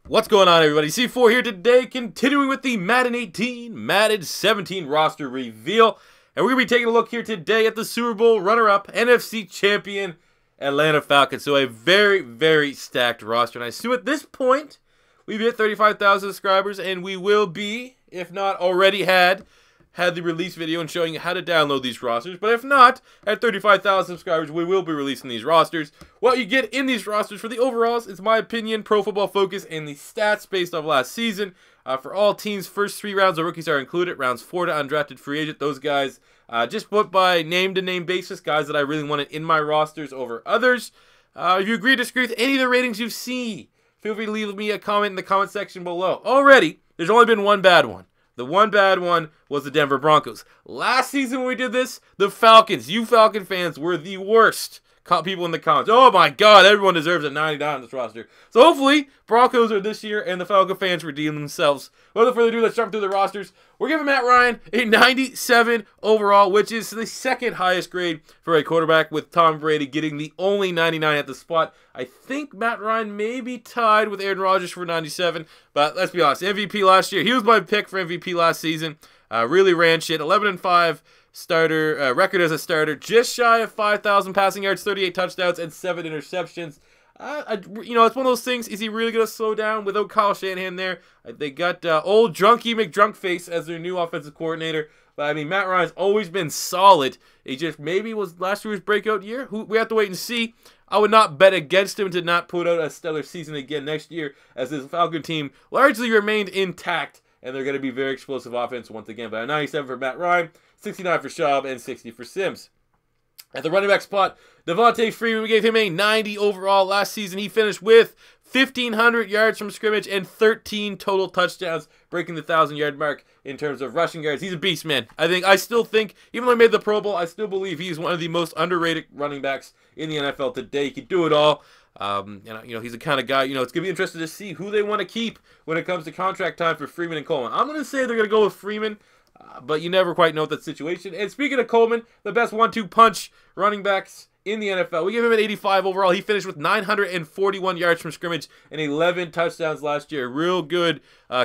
What's going on, everybody? C4 here today, continuing with the Madden 18, Madden 17 roster reveal. And we're going to be taking a look here today at the Super Bowl runner-up, NFC champion, Atlanta Falcons. So a very, very stacked roster. And I assume at this point, we've hit 35,000 subscribers, and we will be, if not already had the release video and showing you how to download these rosters. But if not, at 35,000 subscribers, we will be releasing these rosters. What you get in these rosters for the overalls is my opinion, Pro Football Focus, and the stats based off last season. For all teams, first 3 rounds of rookies are included. Rounds 4 to undrafted free agent. Those guys just put by name-to-name basis, guys that I really wanted in my rosters over others. If you agree or disagree with any of the ratings you've seen, feel free to leave me a comment in the comment section below. Already, there's only been one bad one. The one bad one was the Denver Broncos. Last season when we did this, the Falcons, you Falcon fans, were the worst people in the comments. Oh my God, everyone deserves a 99 on this roster. So hopefully, Broncos are this year and the Falcon fans redeem themselves. Without further ado, let's jump through the rosters. We're giving Matt Ryan a 97 overall, which is the second highest grade for a quarterback, with Tom Brady getting the only 99 at the spot. I think Matt Ryan may be tied with Aaron Rodgers for 97, but let's be honest, MVP last year. He was my pick for MVP last season. Really ran shit, 11-5. Starter record as a starter, just shy of 5,000 passing yards, 38 touchdowns, and 7 interceptions. You know, it's one of those things. Is he really going to slow down without Kyle Shanahan there? They got old Drunky McDrunkface as their new offensive coordinator. But I mean, Matt Ryan's always been solid. He just maybe was last year's breakout year. We have to wait and see. I would not bet against him to not put out a stellar season again next year, as this Falcon team largely remained intact, and they're going to be very explosive offense once again. But a 97 for Matt Ryan, 69 for Schaub, and 60 for Sims. At the running back spot, Devontae Freeman, we gave him a 90 overall last season. He finished with 1,500 yards from scrimmage and 13 total touchdowns, breaking the 1,000-yard mark in terms of rushing yards. He's a beast, man. I still think, even though he made the Pro Bowl, I still believe he's one of the most underrated running backs in the NFL today. He can do it all. You know, he's the kind of guy, you know, it's going to be interesting to see who they want to keep when it comes to contract time for Freeman and Coleman. I'm going to say they're going to go with Freeman, but you never quite know that situation. And speaking of Coleman, the best 1-2 punch running backs in the NFL, we give him an 85 overall. He finished with 941 yards from scrimmage and 11 touchdowns last year. Real good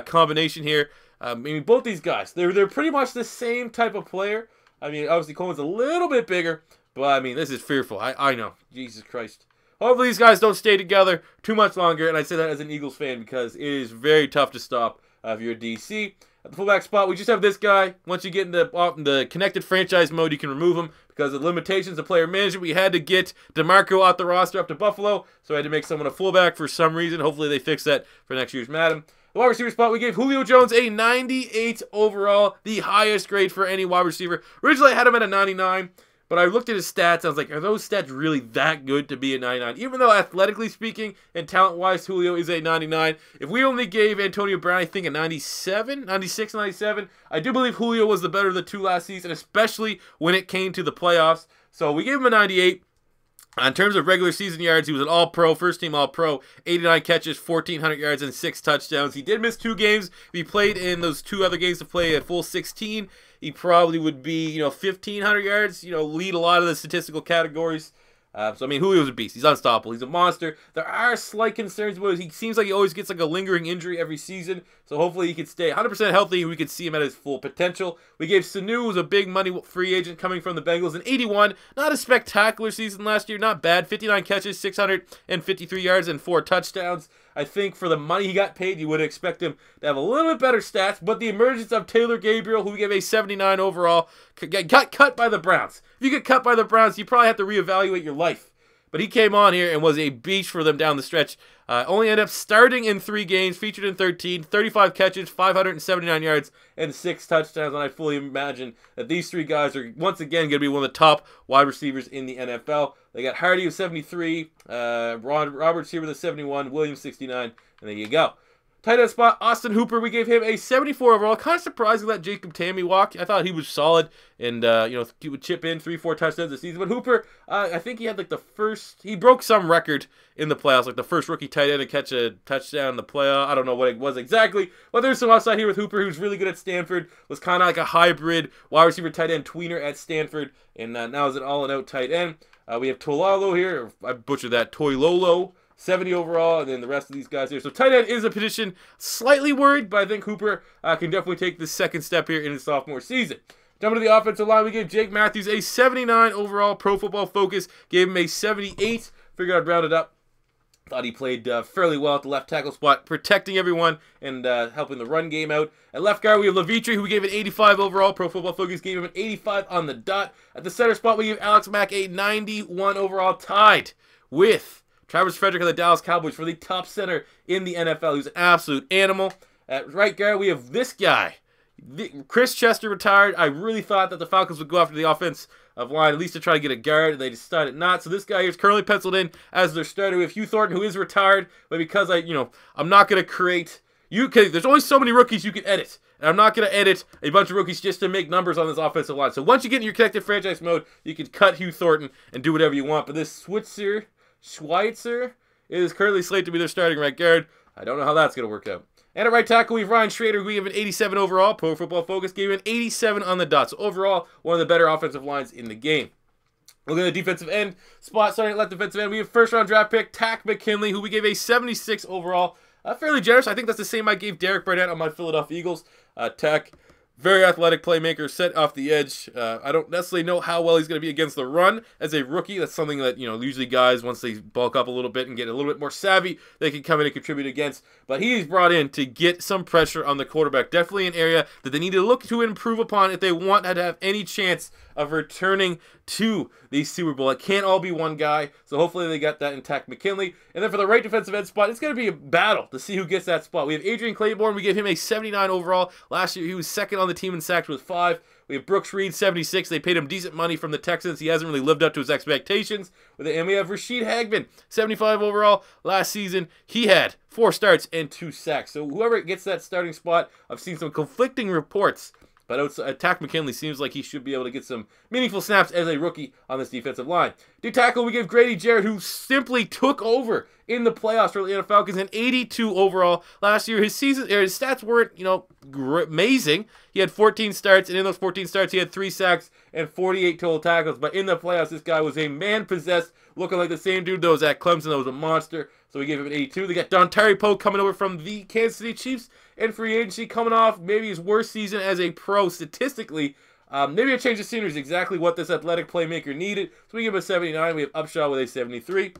combination here. I mean, both these guys, they're pretty much the same type of player. I mean, obviously Coleman's a little bit bigger, but I mean, this is fearful. I know. Jesus Christ. Hopefully these guys don't stay together too much longer, and I say that as an Eagles fan because it is very tough to stop if you're a DC. At the fullback spot, we just have this guy. Once you get in the connected franchise mode, you can remove him because of the limitations of player management. We had to get DeMarco out the roster up to Buffalo, so I had to make someone a fullback for some reason. Hopefully they fix that for next year's Madden. The wide receiver spot, we gave Julio Jones a 98 overall, the highest grade for any wide receiver. Originally, I had him at a 99. But I looked at his stats, I was like, are those stats really that good to be a 99? Even though athletically speaking and talent-wise, Julio is a 99. If we only gave Antonio Brown, I think, a 97, 96, 97, I do believe Julio was the better of the two last season, especially when it came to the playoffs. So we gave him a 98. In terms of regular season yards, he was an all-pro, first-team all-pro, 89 catches, 1,400 yards, and 6 touchdowns. He did miss 2 games. If he played in those 2 other games to play a full 16, he probably would be, you know, 1,500 yards, you know, lead a lot of the statistical categories. So, I mean, Julio's a beast. He's unstoppable. He's a monster. There are slight concerns about him. He seems like he always gets like a lingering injury every season. So, hopefully he can stay 100% healthy and we can see him at his full potential. We gave Sanu, who's a big money free agent coming from the Bengals, an 81. Not a spectacular season last year. Not bad. 59 catches, 653 yards, and 4 touchdowns. I think for the money he got paid, you would expect him to have a little bit better stats. But the emergence of Taylor Gabriel, who we gave a 79 overall, got cut by the Browns. If you get cut by the Browns, you probably have to reevaluate your life. But he came on here and was a beast for them down the stretch. Only ended up starting in 3 games, featured in 13, 35 catches, 579 yards, and 6 touchdowns. And I fully imagine that these 3 guys are once again going to be one of the top wide receivers in the NFL. They got Hardy with 73, Roberts here with a 71, Williams 69, and there you go. Tight end spot, Austin Hooper, we gave him a 74 overall. Kind of surprised that Jacob Tammy walked. I thought he was solid and, you know, he would chip in 3-4 touchdowns this season. But Hooper, I think he had like the first, he broke some record in the playoffs, like the first rookie tight end to catch a touchdown in the playoff. I don't know what it was exactly, but there's some upside here with Hooper, who's really good at Stanford, was kind of like a hybrid wide receiver tight end tweener at Stanford, and now is an all-and-out tight end. We have Tololo here, I butchered that, Toilolo. 70 overall, and then the rest of these guys here. So tight end is a position slightly worried, but I think Hooper can definitely take the second step here in his sophomore season. Jumping to the offensive line, we gave Jake Matthews a 79 overall. Pro Football Focus gave him a 78. Figured I'd round it up. Thought he played fairly well at the left tackle spot, protecting everyone and helping the run game out. At left guard, we have Levitre, who we gave an 85 overall. Pro Football Focus gave him an 85 on the dot. At the center spot, we gave Alex Mack a 91 overall, tied with Travis Frederick of the Dallas Cowboys for the top center in the NFL. He's an absolute animal. At right guard, we have this guy. Chris Chester retired. I really thought that the Falcons would go after the offensive line, at least to try to get a guard. They decided not. So this guy here is currently penciled in as their starter. We have Hugh Thornton, who is retired, but because I'm not going to create. There's only so many rookies you can edit. And I'm not going to edit a bunch of rookies just to make numbers on this offensive line. So once you get in your connected franchise mode, you can cut Hugh Thornton and do whatever you want. But this Schweitzer is currently slated to be their starting right guard. I don't know how that's going to work out. And at right tackle, we have Ryan Schrader, who we have an 87 overall. Pro Football Focus gave him an 87 on the dot. So overall, one of the better offensive lines in the game. Looking at the defensive end spot, starting at left defensive end, we have first-round draft pick Takk McKinley, who we gave a 76 overall. Fairly generous. I think that's the same I gave Derek Barnett on my Philadelphia Eagles. Takk, very athletic playmaker, set off the edge. I don't necessarily know how well he's going to be against the run as a rookie. That's something that, usually guys, once they bulk up a little bit and get a little bit more savvy, they can come in and contribute against. But he's brought in to get some pressure on the quarterback. Definitely an area that they need to look to improve upon if they want to have any chance of returning to the Super Bowl. It can't all be one guy, so hopefully they got that in Takk McKinley. And then for the right defensive end spot, it's going to be a battle to see who gets that spot. We have Adrian Claiborne. We gave him a 79 overall. Last year, he was second on the team in sacks with 5. We have Brooks Reed, 76. They paid him decent money from the Texans. He hasn't really lived up to his expectations. And we have Rashid Hagman, 75 overall. Last season, he had 4 starts and 2 sacks. So whoever gets that starting spot, I've seen some conflicting reports. But Takk McKinley seems like he should be able to get some meaningful snaps as a rookie on this defensive line. D tackle, we give Grady Jarrett, who simply took over in the playoffs for the Atlanta Falcons, an 82 overall. Last year, his stats weren't, amazing. He had 14 starts, and in those 14 starts, he had 3 sacks and 48 total tackles. But in the playoffs, this guy was a man-possessed, looking like the same dude that was at Clemson that was a monster. So we gave him an 82. They got Dontari Poe coming over from the Kansas City Chiefs in free agency, coming off maybe his worst season as a pro statistically. Maybe a change of scenery is exactly what this athletic playmaker needed. So we give him a 79. We have Upshaw with a 73.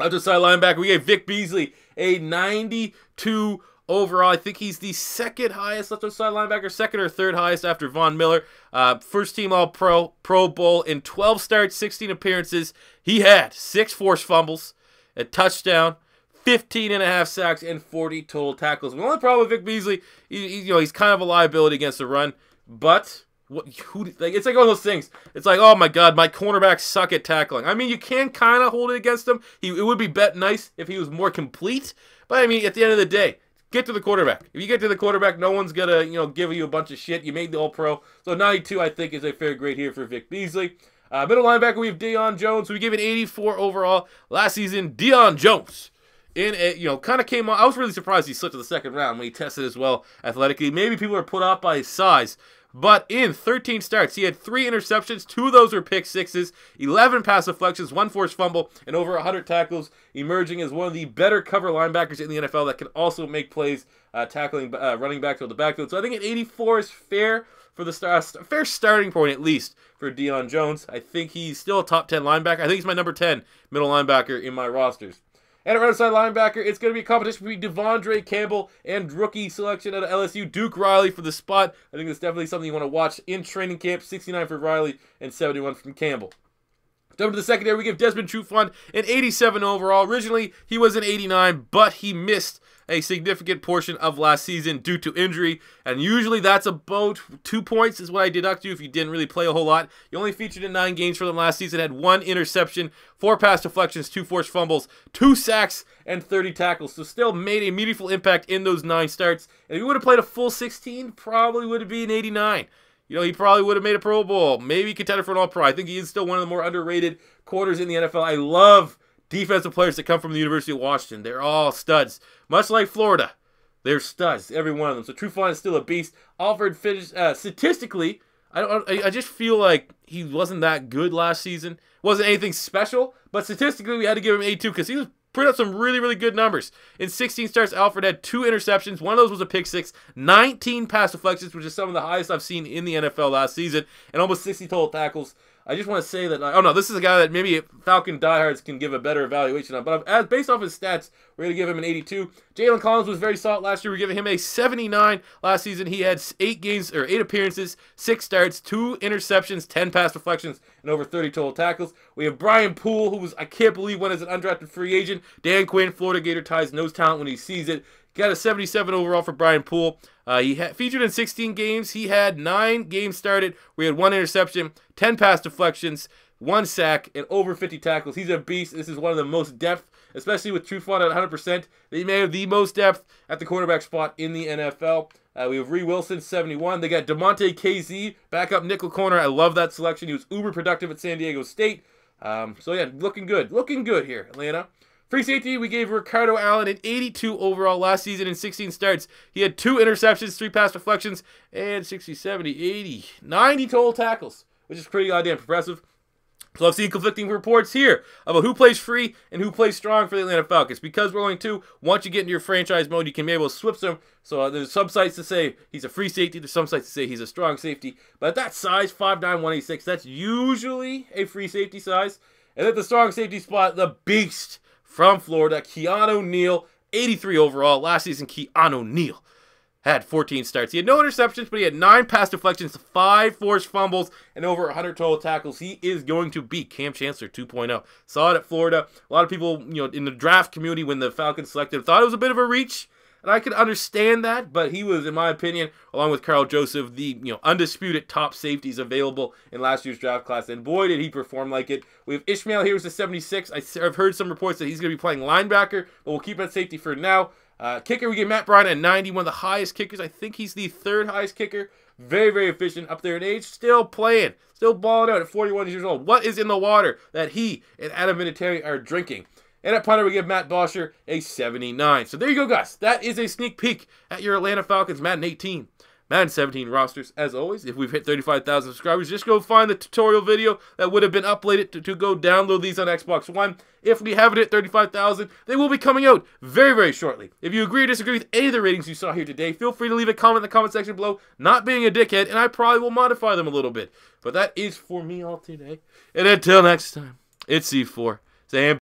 Outside linebacker, we gave Vic Beasley a 92 overall. I think he's the second highest left outside linebacker, second or third highest after Von Miller. First team All-Pro, Pro Bowl in 12 starts, 16 appearances. He had 6 forced fumbles, a touchdown, 15.5 sacks, and 40 total tackles. The only problem with Vic Beasley, he's kind of a liability against the run, but it's like one of those things. It's like, oh my God, my cornerbacks suck at tackling. I mean, you can kind of hold it against him. It would be nice if he was more complete, but I mean, at the end of the day, get to the quarterback. If you get to the quarterback, no one's gonna give you a bunch of shit. You made the All-Pro, so 92 I think is a fair grade here for Vic Beasley. Middle linebacker, we have Deion Jones, who we gave an 84 overall last season. Deion Jones, kind of came on. I was really surprised he slipped to the second round when he tested as well athletically. Maybe people are put off by his size, but in 13 starts, he had 3 interceptions. 2 of those were pick sixes, 11 pass deflections, 1 forced fumble, and over 100 tackles, emerging as one of the better cover linebackers in the NFL that can also make plays tackling running backs out the backfield. So I think an 84 is fair for the fair starting point, at least, for Deion Jones. I think he's still a top 10 linebacker. I think he's my number 10 middle linebacker in my rosters. And at right side linebacker, it's going to be a competition between Devondre Campbell and rookie selection out of LSU, Duke Riley, for the spot. I think that's definitely something you want to watch in training camp. 69 for Riley and 71 from Campbell. Jumping to the secondary, we give Desmond Trufant an 87 overall. Originally, he was an 89, but he missed a significant portion of last season due to injury, and usually that's about 2 points is what I deduct you if you didn't really play a whole lot. You only featured in 9 games for them last season, had 1 interception, 4 pass deflections, 2 forced fumbles, 2 sacks, and 30 tackles, so still made a meaningful impact in those 9 starts. And if he would have played a full 16, probably would have been 89. He probably would have made a Pro Bowl, maybe contender for an All-Pro. I think he is still one of the more underrated corners in the NFL. I love defensive players that come from the University of Washington. They're all studs. Much like Florida, they're studs, every one of them. So Trufant is still a beast. Alford finished, statistically, I just feel like he wasn't that good last season. Wasn't anything special, but statistically we had to give him 82 because he was put up some really, really good numbers. In 16 starts, Alfred had 2 interceptions. One of those was a pick 6, 19 pass deflections, which is some of the highest I've seen in the NFL last season, and almost 60 total tackles. I just want to say that, oh no, this is a guy that maybe Falcon diehards can give a better evaluation on. But based off his stats, we're going to give him an 82. Jalen Collins was very solid last year. We're giving him a 79 last season. He had 8 appearances, 6 starts, 2 interceptions, 10 pass deflections, and over 30 total tackles. We have Brian Poole, who was, I can't believe, went as an undrafted free agent. Dan Quinn, Florida Gator ties, knows talent when he sees it. Got a 77 overall for Brian Poole. He featured in 16 games. He had 9 games started. We had 1 interception, 10 pass deflections, 1 sack, and over 50 tackles. He's a beast. This is one of the most depth, especially with Trufant at 100%. They may have the most depth at the quarterback spot in the NFL. We have Ree Wilson, 71. They got DeMonte KZ, backup nickel corner. I love that selection. He was uber productive at San Diego State. So yeah, looking good. Looking good here, Atlanta. Free safety, we gave Ricardo Allen an 82 overall last season in 16 starts. He had 2 interceptions, 3 pass deflections, and 60, 70, 80, 90 total tackles, which is pretty goddamn impressive. So I've seen conflicting reports here about who plays free and who plays strong for the Atlanta Falcons. Because we're going to, once you get into your franchise mode, you can be able to switch them. So there's some sites to say he's a free safety. There's some sites to say he's a strong safety. But at that size, 5'9", 186, that's usually a free safety size. And at the strong safety spot, the beast from Florida, Keanu Neal, 83 overall. Last season, Keanu Neal had 14 starts. He had no interceptions, but he had 9 pass deflections, 5 forced fumbles, and over 100 total tackles. He is going to be Cam Chancellor 2.0. Saw it at Florida. A lot of people, in the draft community when the Falcons selected him, thought it was a bit of a reach. And I could understand that, but he was, in my opinion, along with Carl Joseph, the undisputed top safeties available in last year's draft class. And boy, did he perform like it. We have Ishmael here, who's a 76. I've heard some reports that he's going to be playing linebacker, but we'll keep him at safety for now. Kicker, we get Matt Bryant at 90, one of the highest kickers. I think he's the 3rd highest kicker. Very, very efficient, up there in age, still playing, still balling out at 41 years old. What is in the water that he and Adam Vinatieri are drinking? And at punter, we give Matt Bosher a 79. So there you go, guys. That is a sneak peek at your Atlanta Falcons Madden 18, Madden 17 rosters. As always, if we've hit 35,000 subscribers, just go find the tutorial video that would have been uploaded to go download these on Xbox One. If we haven't hit 35,000, they will be coming out very, very shortly. If you agree or disagree with any of the ratings you saw here today, feel free to leave a comment in the comment section below, not being a dickhead, and I probably will modify them a little bit. But that is for me all today. And until next time, it's C4. Sam.